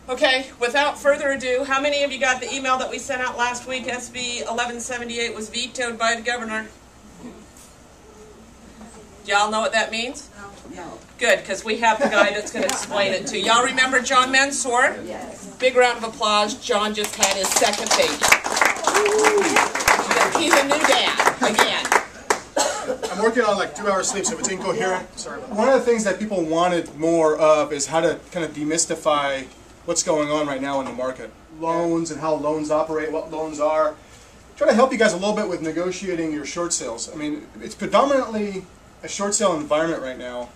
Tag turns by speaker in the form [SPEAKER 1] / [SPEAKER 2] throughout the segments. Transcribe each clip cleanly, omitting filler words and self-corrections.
[SPEAKER 1] Okay, without further ado, how many of you got the email that we sent out last week? SB1178 was vetoed by the governor. Do y'all know what that means?
[SPEAKER 2] No.
[SPEAKER 1] Good, because we have the guy that's going to explain it to you. Y'all remember John Mansour?
[SPEAKER 2] Yes.
[SPEAKER 1] Big round of applause. John just had his second baby. He's a new dad, again.
[SPEAKER 3] I'm working on like 2 hours sleep, so if it's incoherent, sorry about that. One of the things that people wanted more of is how to kind of demystify what's going on right now in the market. Loans and how loans operate, what loans are. Try to help you guys a little bit with negotiating your short sales. I mean, it's predominantly a short sale environment right now,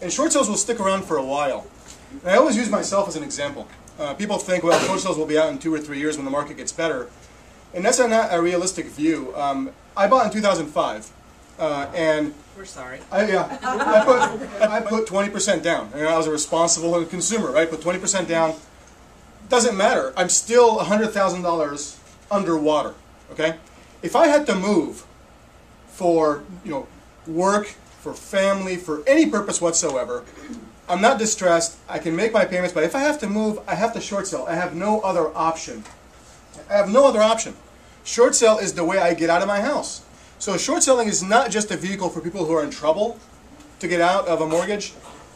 [SPEAKER 3] and short sales will stick around for a while. And I always use myself as an example. People think, well, short sales will be out in 2 or 3 years when the market gets better, and that's not a realistic view. I bought in 2005, and
[SPEAKER 1] we're sorry.
[SPEAKER 3] I put 20% down. I was a responsible consumer, right? Put 20% down. Doesn't matter. I'm still $100,000 underwater. Okay, if I had to move for work, for family, for any purpose whatsoever, I'm not distressed. I can make my payments, but if I have to move, I have to short sell. I have no other option. I have no other option. Short sell is the way I get out of my house. So short selling is not just a vehicle for people who are in trouble to get out of a mortgage.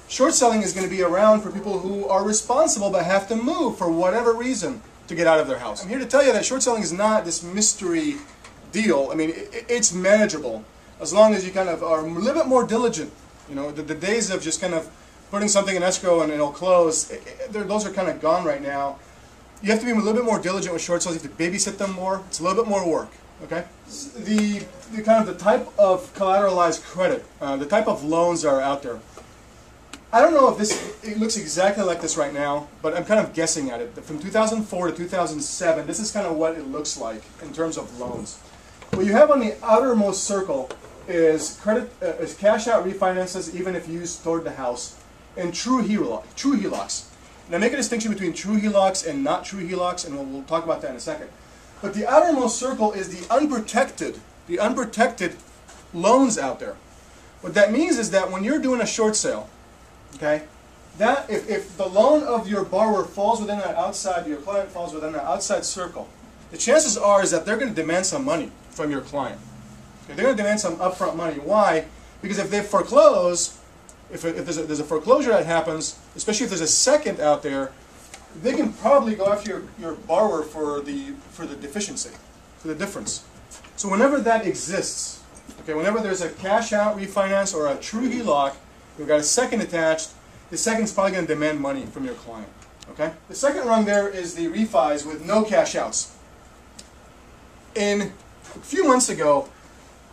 [SPEAKER 3] Short selling is going to be around for people who are responsible but have to move for whatever reason to get out of their house. I'm here to tell you that short selling is not this mystery deal. I mean, it's manageable as long as you kind of are a little bit more diligent. You know, the days of just kind of putting something in escrow and it'll close, those are kind of gone right now. You have to be a little bit more diligent with short sales. You have to babysit them more. It's a little bit more work. Okay. The type of collateralized credit, the type of loans that are out there. I don't know if it looks exactly like this right now, but I'm kind of guessing at it. From 2004 to 2007, this is kind of what it looks like in terms of loans. What you have on the outermost circle is cash out refinances, even if used toward the house, and true HELOCs. Now make a distinction between true HELOCs and not true HELOCs, and we'll talk about that in a second. But the outermost circle is the unprotected loans out there. What that means is that when you're doing a short sale, okay, that if the loan of your borrower falls within that outside, your client falls within that outside circle, the chances are is that they're going to demand some money from your client. Okay, they're going to demand some upfront money. Why? Because if they foreclose, if there's a foreclosure that happens, especially if there's a second out there, they can probably go after your borrower for the deficiency, for the difference. So whenever that exists, okay, whenever there's a cash out refinance or a true HELOC, you've got a second attached, the second's probably going to demand money from your client. Okay? The second rung there is the refis with no cash outs. A few months ago,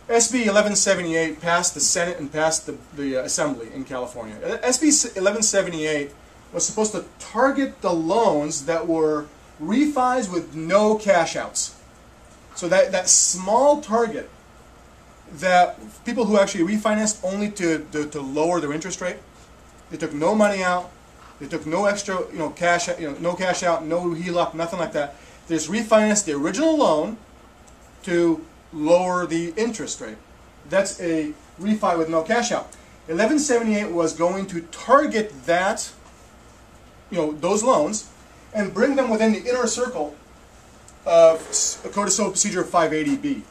[SPEAKER 3] SB1178 passed the Senate and passed the Assembly in California. SB1178 was supposed to target the loans that were refis with no cash outs. So that small target, that people who actually refinanced only to lower their interest rate, they took no money out, they took no extra cash, no cash out, no HELOC, nothing like that. They just refinanced the original loan to lower the interest rate. That's a refi with no cash out. 1178 was going to target that, those loans, and bring them within the inner circle of Code of Civil Procedure 580B.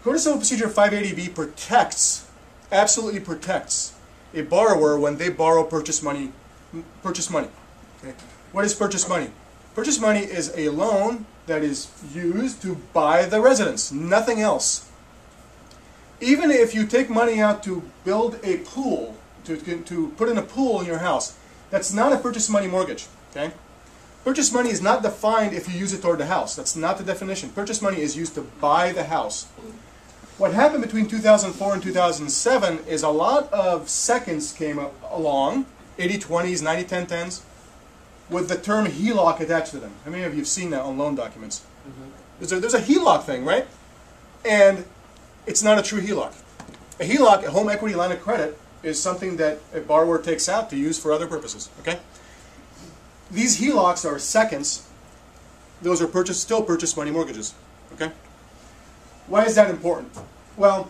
[SPEAKER 3] Code of Civil Procedure 580B protects, absolutely protects, a borrower when they borrow purchase money. Okay. What is purchase money? Purchase money is a loan that is used to buy the residence, nothing else. Even if you take money out to build a pool, to put in a pool in your house, that's not a purchase money mortgage. Okay? Purchase money is not defined if you use it toward the house. That's not the definition. Purchase money is used to buy the house. What happened between 2004 and 2007 is a lot of seconds came along, 80-20s, 90-10-10s, with the term HELOC attached to them. How many of you have seen that on loan documents? Mm-hmm. There's a HELOC thing, right? And it's not a true HELOC. A HELOC, a home equity line of credit, is something that a borrower takes out to use for other purposes. Okay? These HELOCs are seconds. Those are still purchase money mortgages. Okay? Why is that important? Well,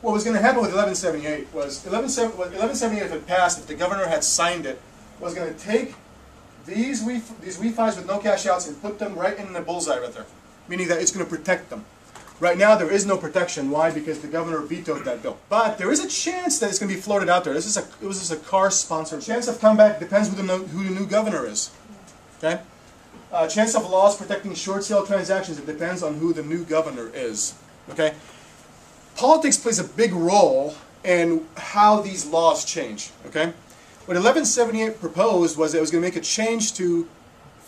[SPEAKER 3] what was going to happen with 1178 was 1178, if it passed, if the governor had signed it, was going to take these refis with no cash outs and put them right in the bullseye right there, meaning that it's going to protect them. Right now there is no protection. Why? Because the governor vetoed that bill. But there is a chance that it's going to be floated out there. It was just a car-sponsored. Chance of comeback depends who the new governor is. Okay. Chance of laws protecting short sale transactions. It depends on who the new governor is. Okay. Politics plays a big role in how these laws change. Okay. What 1178 proposed was that it was going to make a change to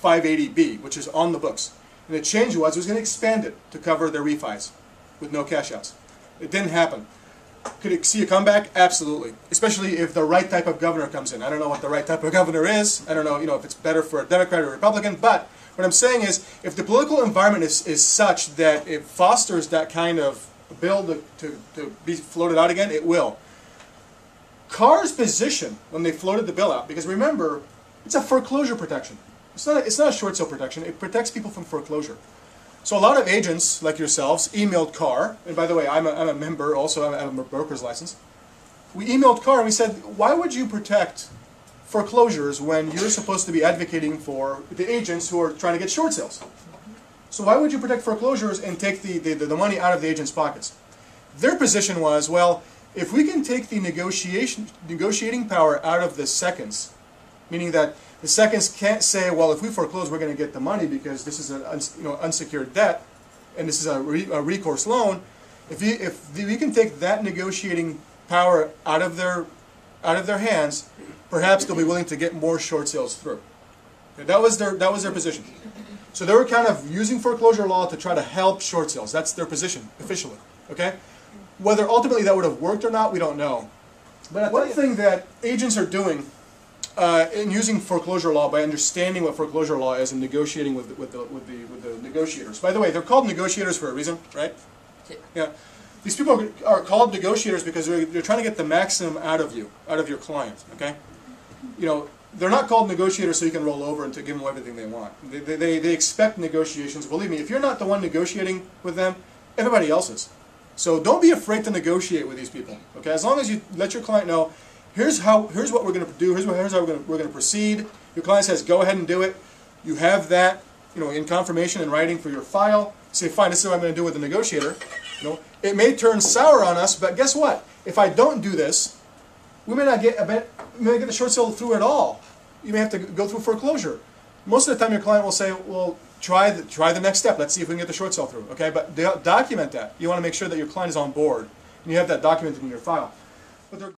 [SPEAKER 3] 580B, which is on the books. And the change was it was going to expand it to cover their refis with no cash outs. It didn't happen. Could it see a comeback? Absolutely. Especially if the right type of governor comes in. I don't know what the right type of governor is. I don't know, if it's better for a Democrat or a Republican. But what I'm saying is, if the political environment is such that it fosters that kind of bill to be floated out again, it will. Carr's position when they floated the bill out, because remember, it's a foreclosure protection. It's not a short sale protection. It protects people from foreclosure. So a lot of agents like yourselves emailed Carr, and by the way, I'm a member also. I have a broker's license. We emailed Carr and we said, why would you protect foreclosures when you're supposed to be advocating for the agents who are trying to get short sales? So why would you protect foreclosures and take the money out of the agents' pockets? Their position was, well, if we can take the negotiating power out of the seconds, meaning that the seconds can't say, well, if we foreclose, we're going to get the money because this is an unsecured debt, and this is a recourse loan. If we can take that negotiating power out of their hands, perhaps they'll be willing to get more short sales through. Okay, that was their position. So they were kind of using foreclosure law to try to help short sales. That's their position officially. Okay, whether ultimately that would have worked or not, we don't know. But one thing that agents are doing in using foreclosure law, by understanding what foreclosure law is and negotiating with the negotiators. By the way, they're called negotiators for a reason, right? Yeah. These people are called negotiators because they're trying to get the maximum out of you, out of your client. Okay. They're not called negotiators so you can roll over and to give them everything they want. They expect negotiations. Believe me, if you're not the one negotiating with them, everybody else is. So don't be afraid to negotiate with these people. Okay. As long as you let your client know, here's what we're going to do. Here's how we're going to proceed. Your client says, go ahead and do it. You have that, in confirmation in writing for your file. Say, fine, this is what I'm going to do with the negotiator. It may turn sour on us, but guess what? If I don't do this, we may not get the short sale through at all. You may have to go through foreclosure. Most of the time, your client will say, well, try the next step. Let's see if we can get the short sale through. Okay, but document that. You want to make sure that your client is on board and you have that documented in your file. But